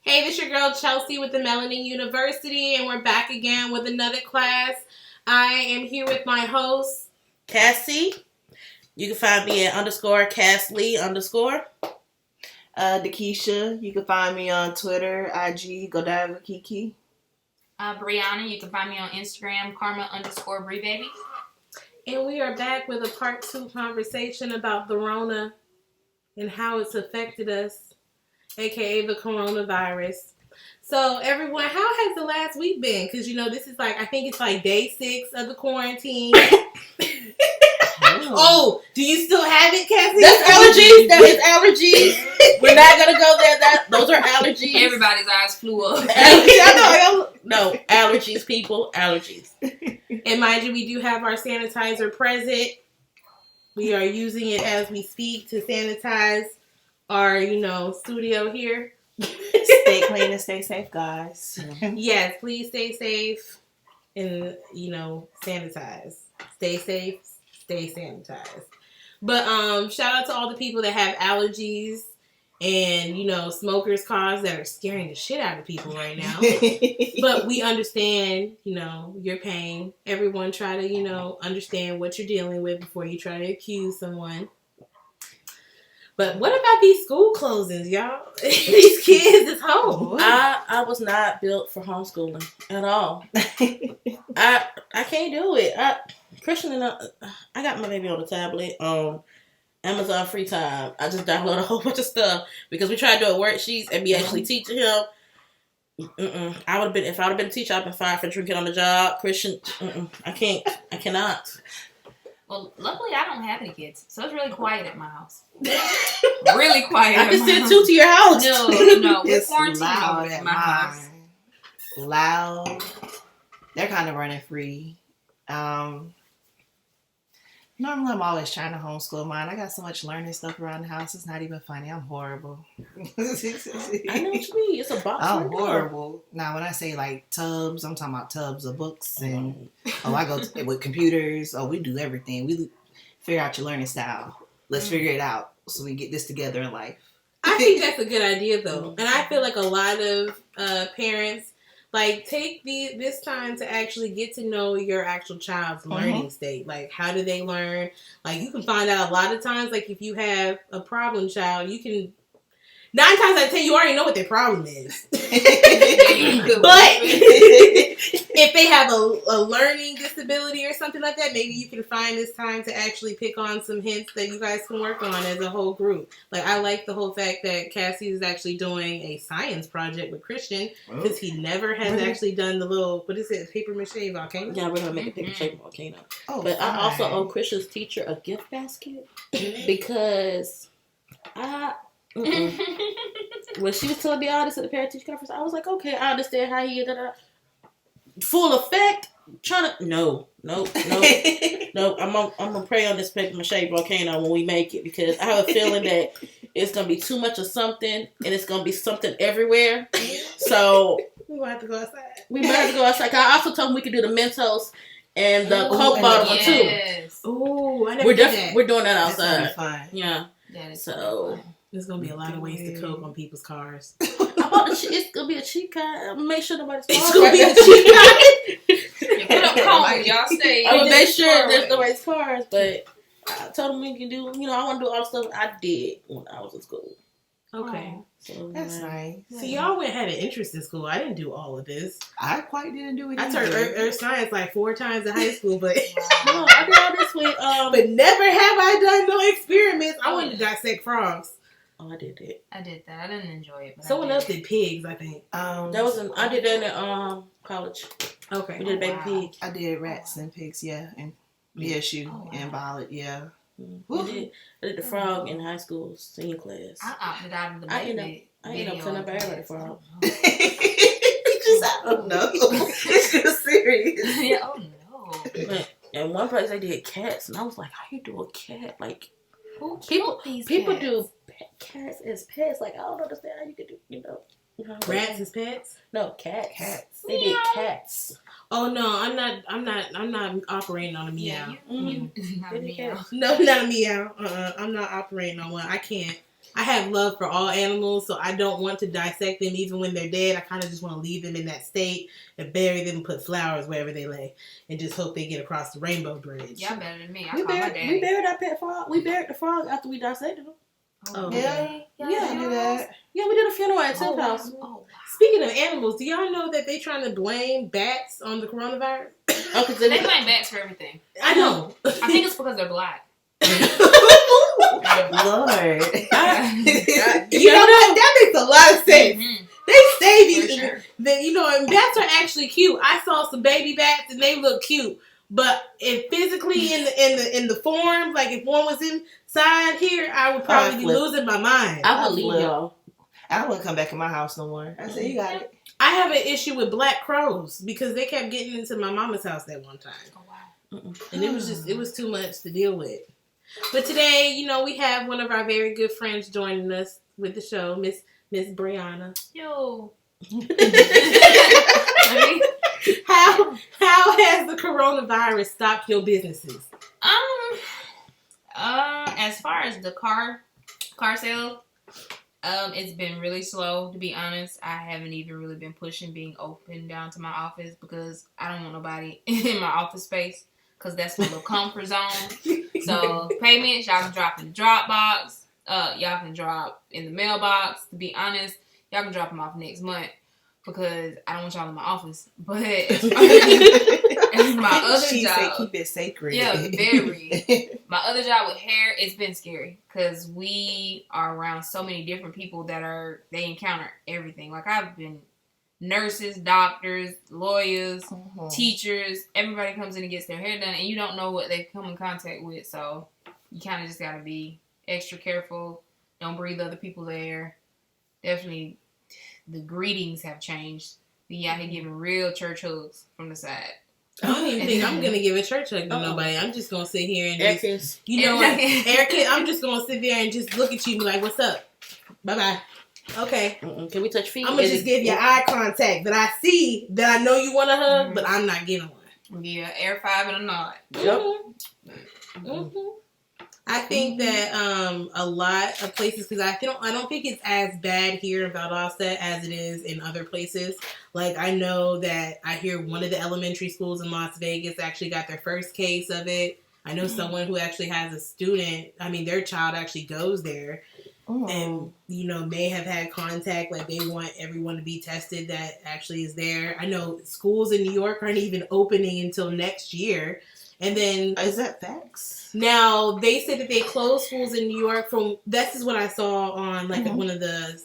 Hey, this your girl Chelsea with the Melanin University, and we're back again with another class. I am here with my host, Cassie. You can find me at _Cassie_. Dakisha. You can find me on Twitter, IG, go dive with Kiki. Brianna. You can find me on Instagram, Karma_BreeBaby. and we are back with a part 2 conversation about the Rona and how it's affected us, aka the coronavirus. So, everyone, how has the last week been? Because, this is I think it's day 6 of the quarantine. Oh, do you still have it, Cassie? That's allergies. That is allergies. We're not going to go there. Those are allergies. Everybody's eyes flew up. No, allergies, people. Allergies. And mind you, we do have our sanitizer present. We are using it as we speak to sanitize our, studio here. Stay clean and stay safe, guys. Yes, please stay safe and, sanitize. Stay safe, stay sanitized. But shout out to all the people that have allergies and, smokers' cars that are scaring the shit out of people right now. But we understand, your pain. Everyone try to, understand what you're dealing with before you try to accuse someone. But what about these school closings, y'all? These kids is home. I was not built for homeschooling at all. I can't do it. Christian and I got my baby on the tablet on Amazon free time. I just download a whole bunch of stuff because we tried to do worksheets and be actually teaching him. I would have been, if I would have been a teacher, I'd been fired for drinking on the job. Christian, I cannot. Well, luckily I don't have any kids, so it's really quiet at my house. Really quiet. I can send 2 to your house. No, we're It's quarantined loud at my house. Loud. They're kind of running free. Normally I'm always trying to homeschool mine. I got so much learning stuff around the house. It's not even funny. I'm horrible. I know what you mean. It's a box. I'm horrible. Now, when I say tubs, I'm talking about tubs of books and I go with computers. We do everything. We figure out your learning style. Let's figure it out so we get this together in life. I think that's a good idea, though. And I feel like a lot of parents take this time to actually get to know your actual child's learning state. How do they learn? You can find out a lot of times, if you have a problem child, you can 9 times out of 10, you already know what their problem is. But if they have a learning disability or something like that, maybe you can find this time to actually pick on some hints that you guys can work on as a whole group. I like the whole fact that Cassie is actually doing a science project with Christian because he never has actually done the little, what is it, paper mache volcano? Yeah, we're going to make a paper mache volcano. But fine. I also owe Christian's teacher a gift basket because when she was telling me all this at the parent teacher conference, I was like, okay, I understand how he ended up full effect. Trying to no. I'm gonna pray on this paper mache volcano when we make it because I have a feeling that it's gonna be too much of something and it's gonna be something everywhere. So we might have to go outside. I also told him we could do the Mentos and the Coke bottle too. Ooh, I never did that. We're doing that outside. That's gonna be fun. Yeah. That is so. There's going to be a lot of ways to coke on people's cars. It's going to be a cheap car. Make sure nobody's It's going to be a cheap car. Put up cones, y'all stay. I would make sure there's nobody's cars, but I told them we can do, I want to do all the stuff I did when I was in school. Okay. So, that's nice. So y'all had an interest in school. I didn't do all of this. I quite didn't do it I either. turned Earth Science 4 times in high school, but no, I did all this with, but never have I done no experiments. I wanted to dissect frogs. Oh, I did that. I did that. I didn't enjoy it. But Someone else did pigs, I think. I did that in college. Okay. We did baby pig. I did rats and pigs, and BSU and biology, yeah. I did the frog in high school senior class. I opted out of the baby. I ended up cutting up everybody frog. Oh no. It's just serious. Yeah, oh no. And one place I did cats, and I was like, how you do a cat? Who people do cats as pets. I don't understand how you could do, rats as pets? No, cats. They did cats. Oh no, I'm not operating on a meow. Yeah, not a meow. No, not a meow. I'm not operating on one. I can't I have love for all animals, so I don't want to dissect them even when they're dead. I kind of just want to leave them in that state and bury them and put flowers wherever they lay and just hope they get across the rainbow bridge. Y'all better than me. I We call my buried, daddy. we buried our pet frog. We buried the frog after we dissected him. Oh, Yeah, Yeah, you do that. Yeah, we did a funeral at Tiff house. Oh, wow. Speaking of animals, do y'all know that they trying to blame bats on the coronavirus? Oh, cause They blame bats for everything. I know. I think it's because they're black. Lord. You know what? That makes a lot of sense. Mm-hmm. They save you. For sure. And bats are actually cute. I saw some baby bats and they look cute. But if physically in the form, like if one was inside here, I would probably be flip. losing my mind. I believe y'all. I don't want to come back in my house no more. I said, you got it. I have an issue with black crows because they kept getting into my mama's house that one time. Oh, wow. And it was too much to deal with. But today, we have one of our very good friends joining us with the show, Miss Brianna. Yo. How has the coronavirus stopped your businesses? As far as the car sales, it's been really slow, to be honest. I haven't even really been pushing being open down to my office because I don't want nobody in my office space because that's my little comfort zone. So payments, y'all can drop in the Dropbox. Y'all can drop in the mailbox. To be honest, y'all can drop them off next month because I don't want y'all in my office. But as my other She job, said keep it sacred. yeah, very. My other job with hair, it's been scary because we are around so many different people that they encounter everything. Like I've been nurses, doctors, lawyers, teachers. Everybody comes in and gets their hair done, and you don't know what they come in contact with. So you kind of just gotta be extra careful. Don't breathe other people's air. Definitely, the greetings have changed. We out here giving real church hugs from the side. I don't even think I'm gonna give a church hug to nobody. I'm just gonna sit here and just, Eric's. Eric, I'm just gonna sit there and just look at you and be like, "What's up? Bye bye." Okay. Can we touch feet? I'm gonna just give you eye contact that I see that I know you want to hug, but I'm not giving one. Yeah, air 5 and a nod. Yep. Mm-hmm. I think that a lot of places, because I don't think it's as bad here in Valdosta as it is in other places. Like I know that I hear one of the elementary schools in Las Vegas actually got their first case of it. I know someone who actually has a student. I mean, their child actually goes there. And, may have had contact, like they want everyone to be tested that actually is there. I know schools in New York aren't even opening until next year. And then... Is that facts? Now, they said that they closed schools in New York this is what I saw on one of the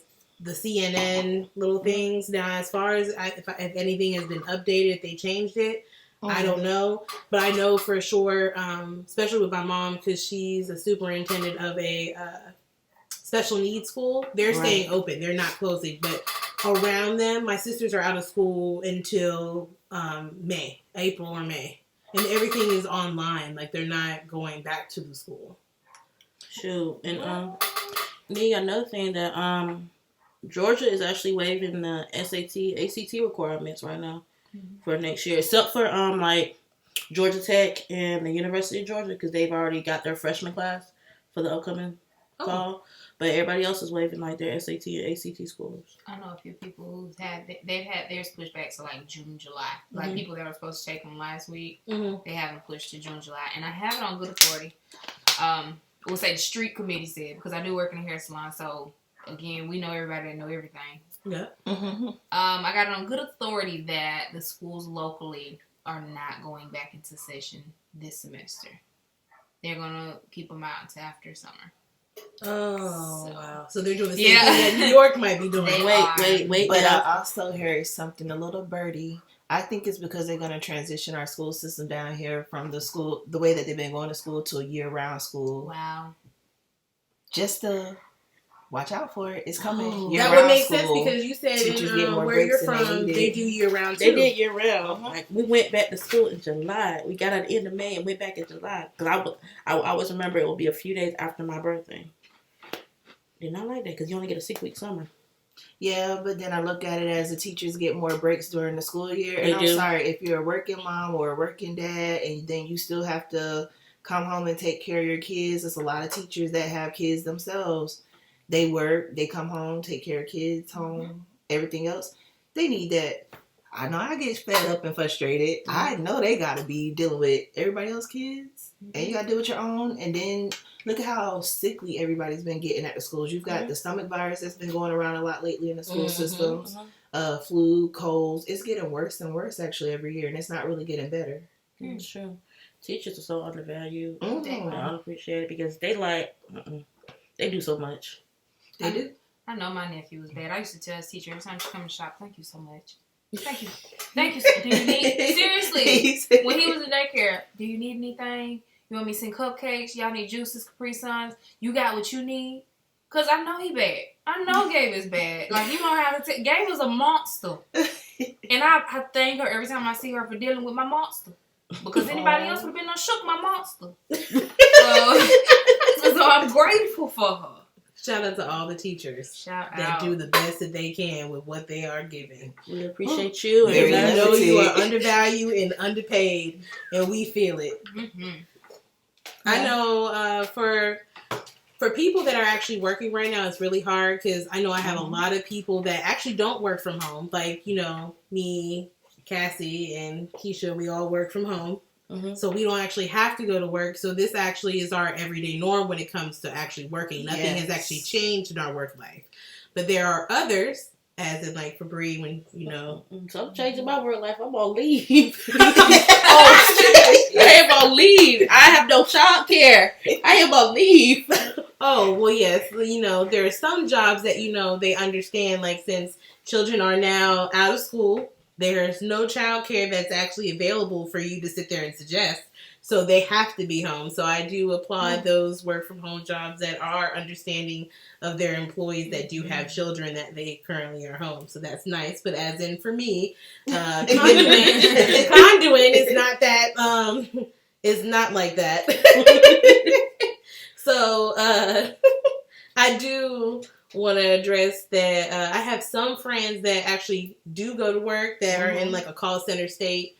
CNN little things. Now, as far as if anything has been updated, if they changed it, I don't know. But I know for sure, especially with my mom, because she's a superintendent of a... special needs school, they're staying open. They're not closing. But around them, my sisters are out of school until April or May. And everything is online. Like, they're not going back to the school. Shoot. And another thing that Georgia is actually waiving the SAT, ACT requirements right now for next year. Except for Georgia Tech and the University of Georgia, because they've already got their freshman class for the upcoming fall. But everybody else is waiving their SAT and ACT scores. I know a few people they've had theirs pushed back to June, July. Like people that were supposed to take them last week, they haven't pushed to June, July. And I have it on good authority. We'll say the street committee said, because I do work in a hair salon. So again, we know everybody that know everything. Yeah. I got it on good authority that the schools locally are not going back into session this semester. They're gonna keep them out until after summer. Wow. So they're doing the same thing that New York might be doing. Wait. But I also heard something, a little birdie. I think it's because they're going to transition our school system down here from the way that they've been going to school, to a year-round school. Wow. Just to watch out for it. It's coming. That would make sense because you said where you're breaks from, they do year-round too. They did year-round. We went back to school in July. We got at the end of May and went back in July. Because I always remember it would be a few days after my birthday. Did not like that because you only get a 6-week summer. Yeah, but then I look at it as the teachers get more breaks during the school year. And I'm sorry, if you're a working mom or a working dad and then you still have to come home and take care of your kids, there's a lot of teachers that have kids themselves. They work, they come home, take care of kids, home, everything else. They need that. I know I get fed up and frustrated. I know they got to be dealing with everybody else's kids, and you got to deal with your own. And then look at how sickly everybody's been getting at the schools. You've got the stomach virus that's been going around a lot lately in the school systems. Flu, colds. It's getting worse and worse actually every year, and it's not really getting better. It's true. Teachers are so undervalued. Mm-hmm. They unappreciated because they they do so much. They do. I know my nephew was bad. I used to tell his teacher every time she come to shop, "Thank you so much. Thank you. Thank you. Do you need seriously? When he was in daycare, do you need anything? You want me to send cupcakes? Y'all need juices, Capri Suns? You got what you need? Cause I know he bad. I know Gabe is bad. Like you don't have to. Gabe was a monster, and I thank her every time I see her for dealing with my monster. Because anybody else would have been no shook my monster. So I'm grateful for her. Shout out to all the teachers that do the best that they can with what they are given. We appreciate you. And we know you are undervalued and underpaid, and we feel it. Mm-hmm. I know for people that are actually working right now, it's really hard because I know I have a lot of people that actually don't work from home. Like, me, Cassie, and Keisha, we all work from home. So we don't actually have to go to work. So this actually is our everyday norm when it comes to actually working. Nothing has actually changed in our work life. But there are others, as in like for Bree, when, So I'm changing my work life. I'm on leave. I am on leave. I have no child care. I am on leave. Oh, well, yes. There are some jobs that, they understand, like since children are now out of school, there's no child care that's actually available for you to sit there and suggest. So they have to be home. So I do applaud those work from home jobs that are understanding of their employees that do have children that they currently are home. So that's nice. But as in for me, conduit is not that, it's not like that. So I do want to address that I have some friends that actually do go to work that are in like a call center state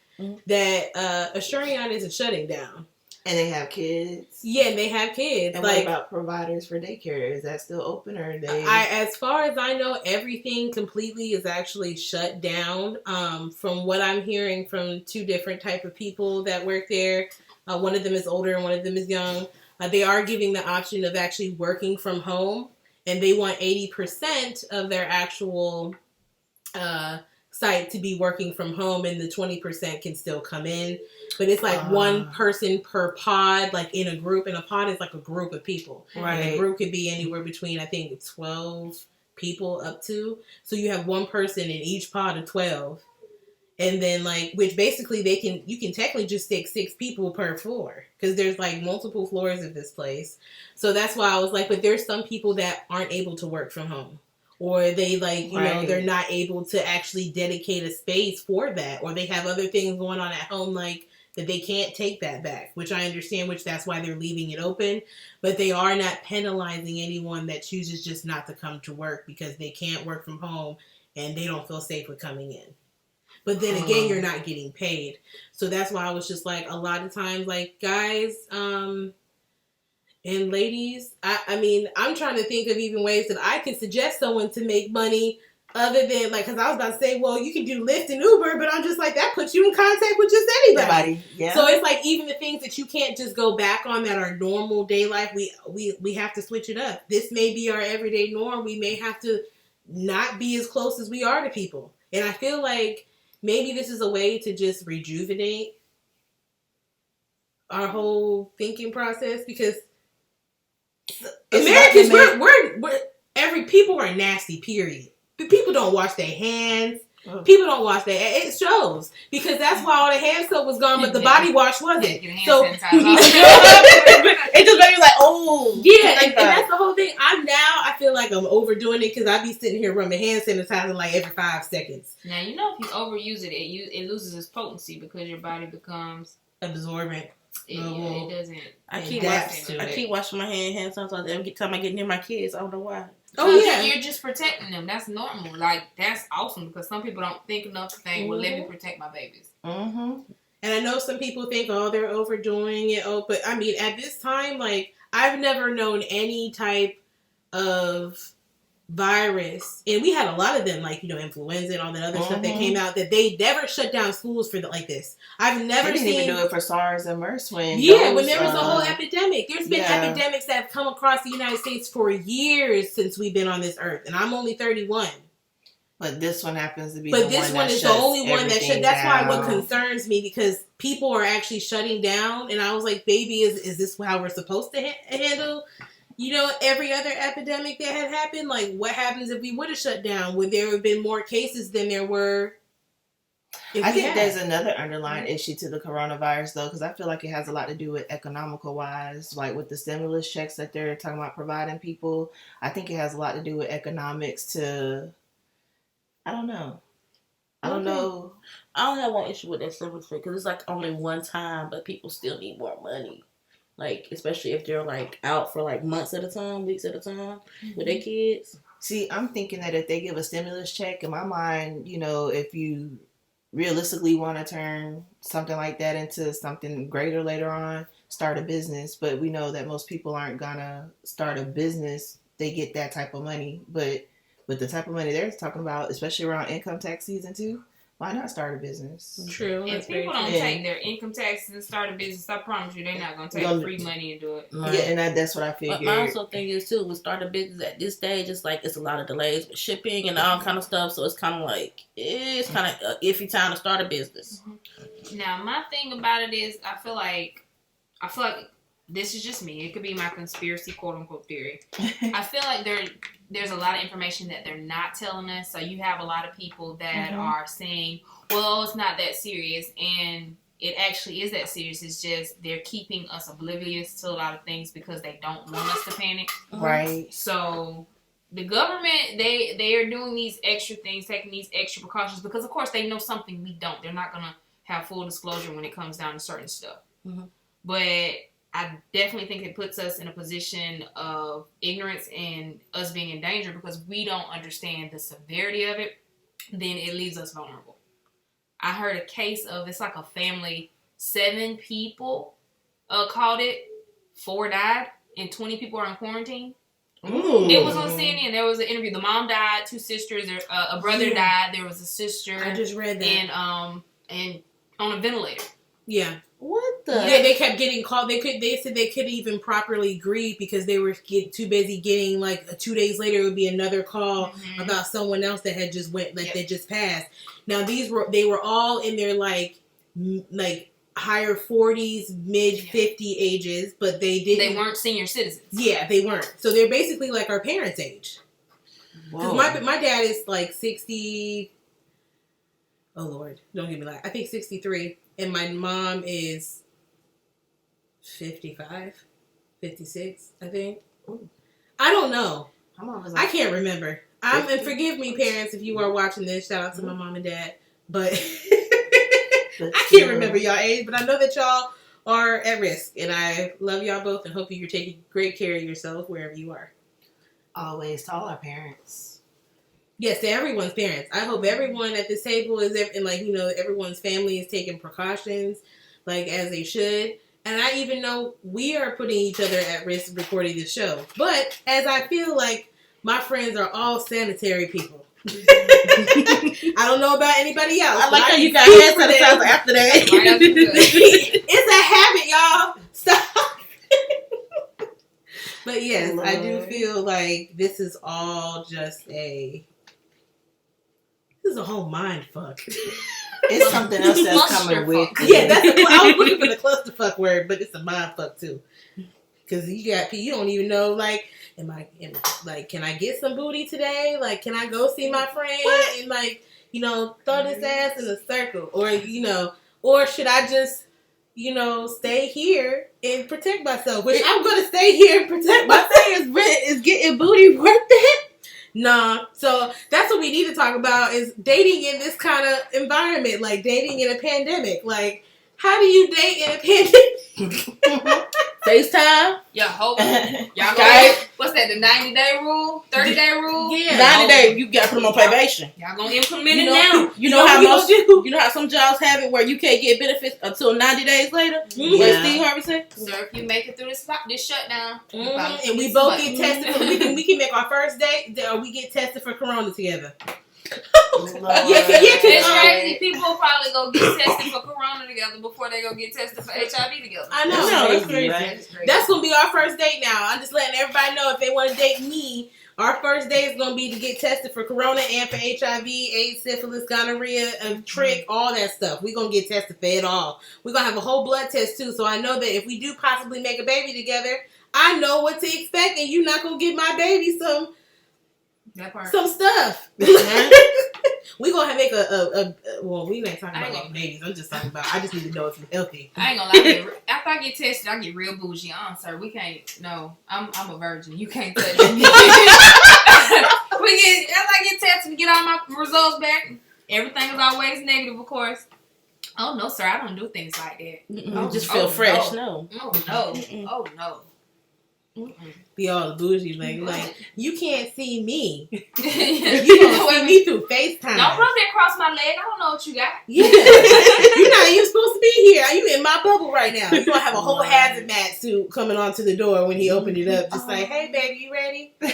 that Asurion isn't shutting down. And they have kids. Yeah, and they have kids. And what about providers for daycare? Is that still open, or are they? As far as I know, everything completely is actually shut down. From what I'm hearing from two different type of people that work there, one of them is older and one of them is young. They are giving the option of actually working from home. And they want 80% of their actual site to be working from home, and the 20% can still come in. But it's like one person per pod, like in a group. And a pod is like a group of people. Right. And a group could be anywhere between, I think, 12 people up to. So you have one person in each pod of 12. And then which basically you can technically just stick 6 people per floor because there's like multiple floors of this place. So that's why I was like, but there's some people that aren't able to work from home, or they they're not able to actually dedicate a space for that, or they have other things going on at home that they can't take that back, which I understand, which that's why they're leaving it open. But they are not penalizing anyone that chooses just not to come to work because they can't work from home and they don't feel safe with coming in. But then again, you're not getting paid. So that's why I was just like, a lot of times, guys and ladies, I mean, I'm trying to think of even ways that I can suggest someone to make money other than, because I was about to say, well, you can do Lyft and Uber, but I'm just like, that puts you in contact with just anybody. Yeah. So it's like, even the things that you can't just go back on that are normal day life, we have to switch it up. This may be our everyday norm. We may have to not be as close as we are to people. And I feel like maybe this is a way to just rejuvenate our whole thinking process, because Americans, we're people are nasty, period. People don't wash their hands. People don't wash their hands. It shows, because that's why all the hand soap was gone, but the body wash wasn't. So it just made me like, oh. Yeah, and that's the whole thing. I feel like I'm overdoing it because I be sitting here rubbing hand sanitizer like every 5 seconds. Now, if you overuse it, it loses its potency because your body becomes absorbent. It doesn't. I keep washing my hand sanitizer every time I get near my kids. I don't know why. Oh yeah, you're just protecting them. That's normal. That's awesome, because some people don't think enough to think, well, let me protect my babies. Mm-hmm. And I know some people think, oh, they're overdoing it. Oh, but I mean, at this time, I've never known any type of virus, and we had a lot of them, like, you know, influenza and all that other stuff that came out, that they never shut down schools for like this. I've never seen. They didn't even do it for SARS and MERS when there was a whole epidemic. There's been epidemics that have come across the United States for years since we've been on this earth, and I'm only 31. But this one happens to be. But this one is the only one that shut. That's why what concerns me, because people are actually shutting down, and I was like, baby, is this how we're supposed to handle? You know, every other epidemic that had happened, like, what happens if we would have shut down? Would there have been more cases than there were? I think there's another underlying issue to the coronavirus, though, because I feel like it has a lot to do with economical wise, like with the stimulus checks that they're talking about providing people. I think it has a lot to do with economics to, I don't know. I don't know. I don't have one issue with that stimulus check because it's like only one time, but people still need more money. Like, especially if they're, like, out for, like, months at a time, weeks at a time with their kids. See, I'm thinking that if they give a stimulus check, in my mind, you know, if you realistically want to turn something like that into something greater later on, start a business. But we know that most people aren't going to start a business. They get that type of money. But with the type of money they're talking about, especially around income tax season 2, why not start a business? True. If people don't take their income taxes and start a business, I promise you they're not going to take free money and do it. Right. Yeah, and that's what I figured. But my also thing is, too, with start a business at this stage, it's like it's a lot of delays with shipping and all kind of stuff. So it's kind of like, it's kind of an iffy time to start a business. Now, my thing about it is I feel like this is just me. It could be my conspiracy, quote unquote, theory. I feel like there's a lot of information that they're not telling us. So you have a lot of people that are saying, well, it's not that serious. And it actually is that serious. It's just they're keeping us oblivious to a lot of things because they don't want us to panic. Right. So the government, they are doing these extra things, taking these extra precautions because, of course, they know something we don't. They're not going to have full disclosure when it comes down to certain stuff. But I definitely think it puts us in a position of ignorance and us being in danger because we don't understand the severity of it. Then it leaves us vulnerable. I heard a case of, it's like a family, 7 people caught it, 4 died, and 20 people are in quarantine. Ooh. It was on CNN. There was an interview. The mom died, 2 sisters, a brother died. There was a sister. I just read that. And on a ventilator. Yeah. What the? Yeah, they kept getting called. They said they couldn't even properly grieve because they were too busy getting, like, 2 days later it would be another call about someone else that had just went, like, that just passed. Now they were all in their like higher 40s, mid 50 ages, but they weren't senior citizens. Yeah, they weren't. So they're basically like our parents' age. Because my dad is like 60. Oh Lord, don't get me like, I think 63. And my mom is 55, 56, I think. Ooh. I don't know. I can't remember. And forgive me, parents, if you are watching this. Shout out to my mom and dad. But I can't remember y'all age. But I know that y'all are at risk. And I love y'all both and hope you're taking great care of yourself wherever you are. Always to all our parents. Yes, to everyone's parents. I hope everyone at this table is, and like, you know, everyone's family is taking precautions, like, as they should. And I even know we are putting each other at risk recording this show. But as I feel like my friends are all sanitary people. I don't know about anybody else. I like how you got hand sanitizer after that. It's a habit, y'all. Stop. But yes, Lord. I do feel like this is all just this is a whole mind fuck. It's something else that's coming with it. Yeah, I was looking for the clusterfuck word, but it's a mind fuck too. Because you don't even know, like, can I get some booty today? Like, can I go see my friend and, like, you know, throw this ass in a circle? Or, you know, or should I just, you know, stay here and protect myself? Which I'm going to stay here and protect myself. Is getting booty worth it? Nah. So that's what we need to talk about is dating in this kind of environment, like dating in a pandemic. Like, How do you date in a pandemic? FaceTime. Y'all go. Skype. What's that? The 90-day rule, 30-day rule. Yeah. 90 days. You got to put them on probation. Y'all gonna implement it now. You know how most. You know how some jobs have it where you can't get benefits until 90 days later. Mm-hmm. What Steve Harvey said. So if you make it through this shutdown, And we both get tested. We can make our first date, or we get tested for corona together. It's crazy. People will probably go get tested for corona together before they go get tested for HIV together. I know. That's Crazy. right? That's gonna be our first date now. I'm just letting everybody know if they want to date me. Our first date is gonna be to get tested for corona and for HIV, AIDS, syphilis, gonorrhea, trick, all that stuff. We're gonna get tested for it all. We're gonna have a whole blood test too, so I know that if we do possibly make a baby together, I know what to expect, and you're not gonna give my baby some stuff. We gonna make well, we ain't talking about babies. I'm just talking about. I just need to know if you're healthy. I ain't gonna lie. After I get tested, I get real bougie. Sir, we can't. No, I'm a virgin. You can't touch me. After I get tested and get all my results back, everything is always negative, of course. Oh no, sir, I don't do things like that. Just feel fresh. No. Oh no. Oh no. Be all the bougie, like you can't see me. You You gonna see me through FaceTime. Don't rub that across my leg. I don't know what you got. Yeah, you're not even supposed to be here. You in my bubble right now. You gonna have a whole hazmat suit coming onto the door when he opened it up, just like, "Hey, baby, you ready?" We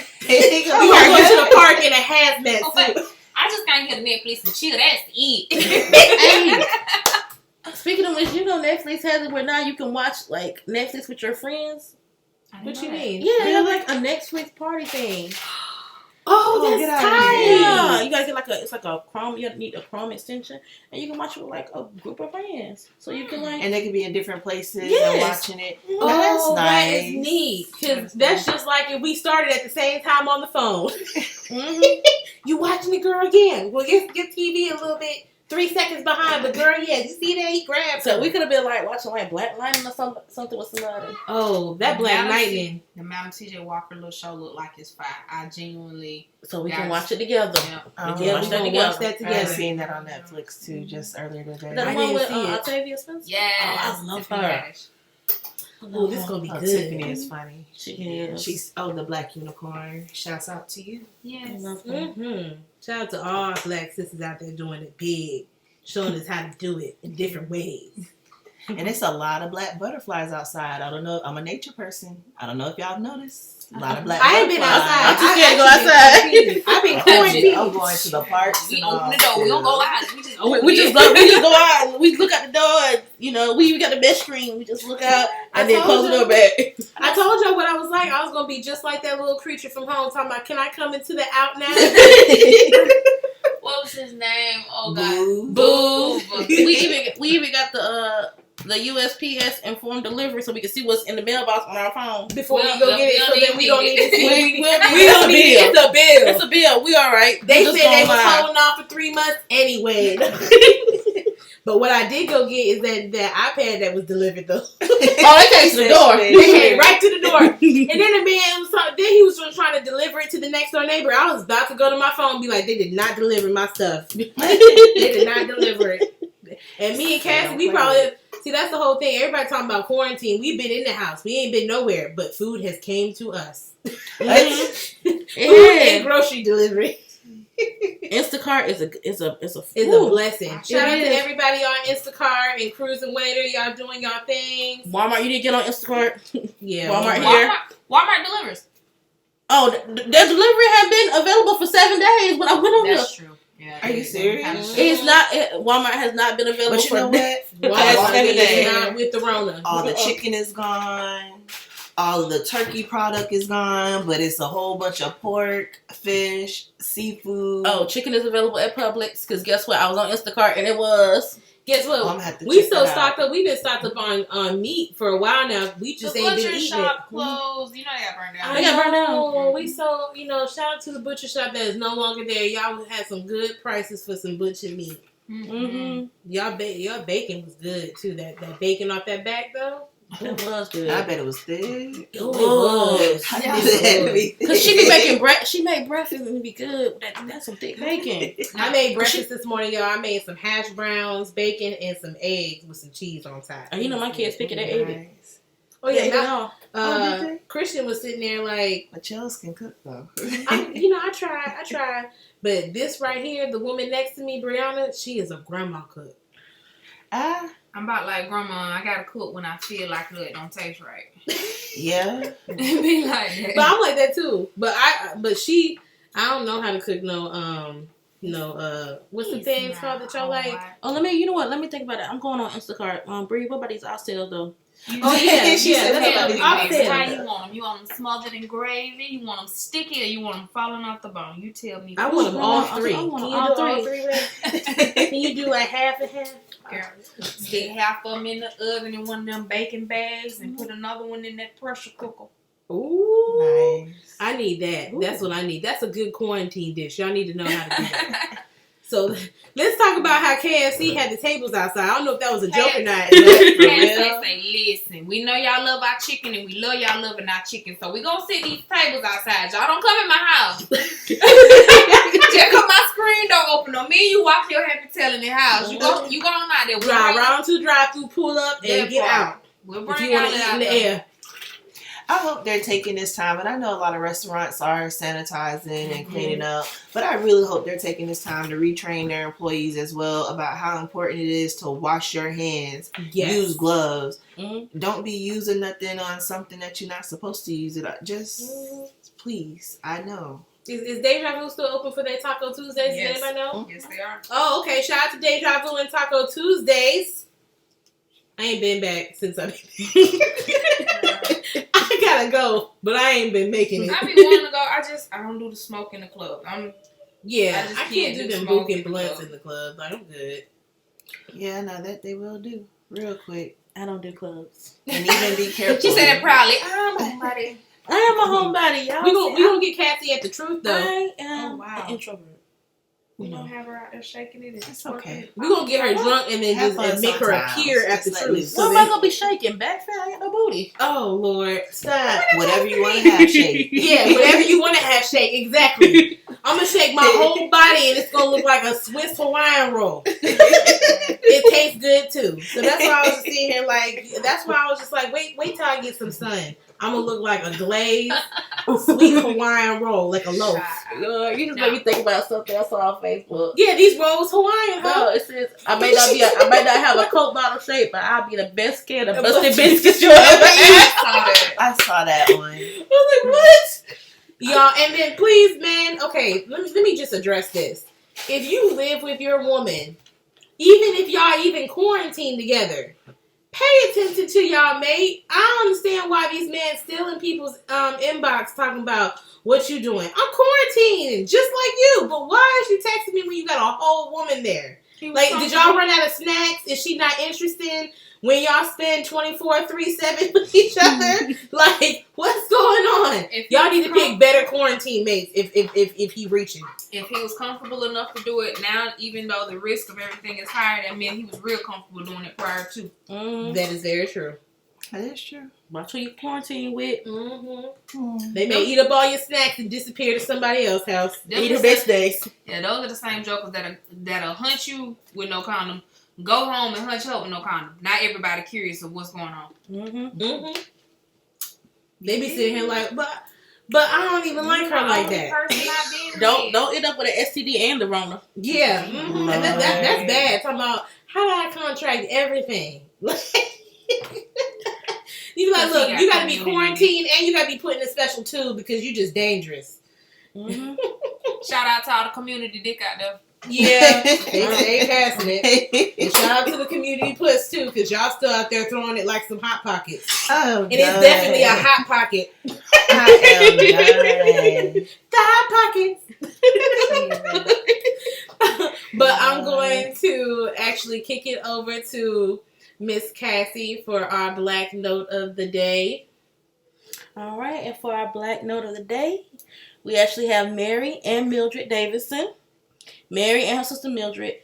gotta go to the park in a hazmat suit. I just gotta hear Netflix and chill. That's it. Hey, speaking of which, Netflix has it where now you can watch like Netflix with your friends. What you mean? Yeah, they have like a Netflix party thing. Oh, that's tight. Yeah, you gotta get it's like a Chrome. You need a Chrome extension, and you can watch it with like a group of friends. So you can and they can be in different places and Yes. watching it. Oh, That's nice. that is neat. Because that's just like if we started at the same time on the phone. You watching the girl again. Well, get TV a little bit. 3 seconds behind, but girl, yeah, you see that? He grabbed So her. we could have been like watching like Black Lightning or something with somebody. Oh, that Black Lightning. The Mountain TJ Walker little show looked like it's fire. I genuinely. So we can watch it together. Yeah. We Yeah, can watch we that gonna together. watch that I together. seen that on Netflix too, just earlier today. That I one didn't with see it. Octavia Spencer? Yes. Oh, I love Tiffany her. Haddish. Oh, this gonna be good. Tiffany is funny. She is. She's the Black Unicorn. Shouts out to you. Yes. I love her. Mm-hmm. Shout out to all Black sisters out there doing it big, showing us how to do it in different ways. And it's a lot of black butterflies outside. I don't know. I'm a nature person. I don't know if y'all noticed. A lot of black I ain't been butterflies. outside. I'm too scared to go outside. I've been quarantined. I'm going to the parks. We and open all. the door. We don't go live. We just open We it. just go out and we look at the door and, we even got the best screen. We just look out and then close the door back. I told y'all what I was like. I was gonna be just like that little creature from home talking about, can I come into the out now? What was his name? Oh God. Boo. Boo. we even got the USPS informed delivery so we can see what's in the mailbox on our phone. Before we go get it, so then we don't need to see. We don't need it. It's a bill. It's a bill. We all right. They We said just they going was live. holding off for 3 months anyway. But what I did go get is that iPad that was delivered though. Oh, they came to the door. They came right to the door. And then the man he was trying to deliver it to the next door neighbor. I was about to go to my phone and be like, they did not deliver my stuff. They did not deliver it. And me and Cassie, we probably see that's the whole thing. Everybody talking about quarantine. We've been in the house. We ain't been nowhere, but food has came to us. Food and grocery delivery. Instacart is a It's a blessing. Shout out to everybody on Instacart and Cruise and Waiter. Y'all doing y'all things. Walmart, you didn't get on Instacart? Yeah. Walmart here. Walmart delivers. Oh, their delivery had been available for 7 days when I went on there. That's true. Yeah, Are you serious? It's not. Walmart has not been available But you know what? Walmart every day. is not with the Rona. All the chicken is gone. All of the turkey product is gone, but it's a whole bunch of pork, fish, seafood. Oh, chicken is available at Publix because guess what? I was on Instacart and it was. Guess what? I'm gonna have to We check still that out. stocked up. We've been stocked up on meat for a while now. We just The ain't been butcher eating shop it. closed. You know they got burned down. I got burned down. know. We sold, shout out to the butcher shop that is no longer there. Y'all had some good prices for some butcher meat. Mm-hmm. Y'all bacon was good too. That bacon off that back though. It was good. I bet it was thick. It was. Because she be making she made breakfast and it be good. That's some thick bacon. I made breakfast this morning, y'all. I made some hash browns, bacon, and some eggs with some cheese on top. Oh, you know my kids picking their eggs. Oh yeah, did they? Christian was sitting there like, but Chels can cook though. I tried. But this right here, the woman next to me, Brianna, she is a grandma cook. I'm about like grandma. I gotta cook when I feel like it don't taste right. Yeah, Be like that. But I'm like that too. But I don't know how to cook what's the things called that y'all like? Oh, let me think about it. I'm going on Instacart. Bree, what about these oxtails though? Oh yeah, she said that's about these oxtails. How you want them? You want them smothered in gravy? You want them sticky, or you want them falling off the bone? You tell me. I want them all three. I want Can all you do all three. three? Can you do like half and half? Girl, stick half of them in the oven in one of them bacon bags and put another one in that pressure cooker. Ooh, nice. I need that. Ooh. That's what I need. That's a good quarantine dish. Y'all need to know how to do that. So let's talk about how KFC had the tables outside. I don't know if that was a joke or not. They say, listen, we know y'all love our chicken and we love y'all loving our chicken. So we gonna sit these tables outside. Y'all don't come in my house. Just cause my screen don't open on me, you walk your happy tail in the house. You go on out there. Drive around to the drive-through, pull up, and get out. We'll If bring you want y'all to eat out in the there. air. I hope they're taking this time, and I know a lot of restaurants are sanitizing and cleaning up, but I really hope they're taking this time to retrain their employees as well about how important it is to wash your hands, use gloves. Mm-hmm. Don't be using nothing on something that you're not supposed to use it on. Just, please, I know. Is Deja Vu still open for their Taco Tuesdays? Yes. Does anybody know? Yes, they are. Oh, okay. Shout out to Deja Vu and Taco Tuesdays. I ain't been back since I gotta go, but I ain't been making it. I be wanting to go. I don't do the smoke in the club. I can't do them booking blunts in the club. Like, I'm good. Yeah, no, that they will do real quick. I don't do clubs. And even be careful. She said it proudly. I'm a homebody. I am a homebody, y'all. We gonna get Cassie at the truth though. I am wow. an introvert. We don't have her out there shaking it. It's okay. We gonna get her drunk and then Have just fun and make her sometimes. appear at the Just let truth. loose. What am I gonna be shaking? Back fat? I got no booty. Oh Lord, stop. Whatever you want to have, shake. Yeah, whatever you want to have shake. Exactly. I'm gonna shake my whole body and it's gonna look like a Swiss Hawaiian roll. It tastes good too. So that's why I was just sitting here that's why I was just like, wait till I get some sun. I'm gonna look like a glazed sweet Hawaiian roll, like a loaf. Lord, you just made me think about something I saw on Facebook. Yeah, these rolls Hawaiian, huh? No, it says I may not have a Coke bottle shape, but I'll be the best can of busted biscuits you ever had. I saw that one. I was like, what? Y'all, and then please, man, okay, let me just address this. If you live with your woman, even if y'all even quarantine together, pay attention to y'all mate. I don't understand why these men still in people's inbox talking about what you doing. I'm quarantining, just like you, but why is you texting me when you got a whole woman there? Like, did y'all run out of snacks? Is she not interested when y'all spend 24/3/7 with each other? Like, what's going on? Y'all need to pick better quarantine mates if he reaching. If he was comfortable enough to do it now, even though the risk of everything is higher, that meant he was real comfortable doing it prior to. That is very true. That is true. Watch who you quarantine with. They may eat up all your snacks and disappear to somebody else's house. Eat her best days. Yeah, those are the same jokers that'll hunt you with no condom, go home and hunt you up with no condom. Not everybody curious of what's going on. They be sitting here like, but I don't even like her like that. Don't end up with an STD and the Rona. Yeah, and that's bad. Talking about how do I contract everything? You like, look, you got to be quarantined and you got to be put in a special tube because you just dangerous. Shout out to all the community dick out there. Yeah, they passing it. And shout out to the community puss too, because y'all still out there throwing it like some hot pockets. Oh, and it's definitely a hot pocket. I am done. The hot pockets. But I'm going to actually kick it over to Miss Cassie for our Black Note of the Day. All right, and for our Black Note of the Day, we actually have Mary and Mildred Davidson. Mary and her sister Mildred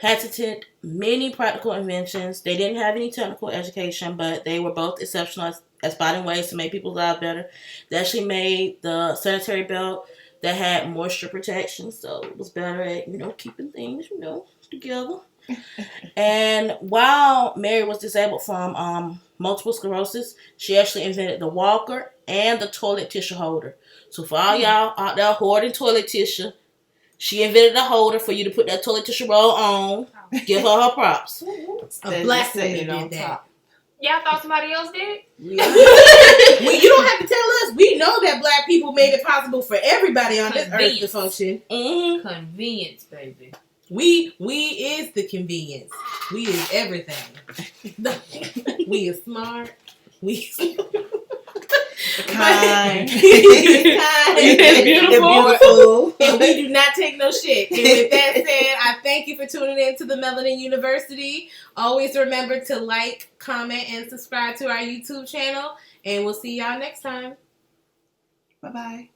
patented many practical inventions. They didn't have any technical education, but they were both exceptional at spotting ways to make people's lives better. They actually made the sanitary belt that had moisture protection, so it was better at, keeping things, together. And while Mary was disabled from multiple sclerosis, she actually invented the walker and the toilet tissue holder. So for all y'all out there hoarding toilet tissue, she invented a holder for you to put that toilet tissue roll on. Give her props. A black woman did that. Y'all thought somebody else did? Well, you don't have to tell us. We know that black people made it possible for everybody on this earth to function. Mm-hmm. Convenience, baby. We is the convenience. We is everything. We is smart. We kind. Beautiful. And we do not take no shit. And with that said, I thank you for tuning in to the Melanin University. Always remember to like, comment, and subscribe to our YouTube channel. And we'll see y'all next time. Bye-bye.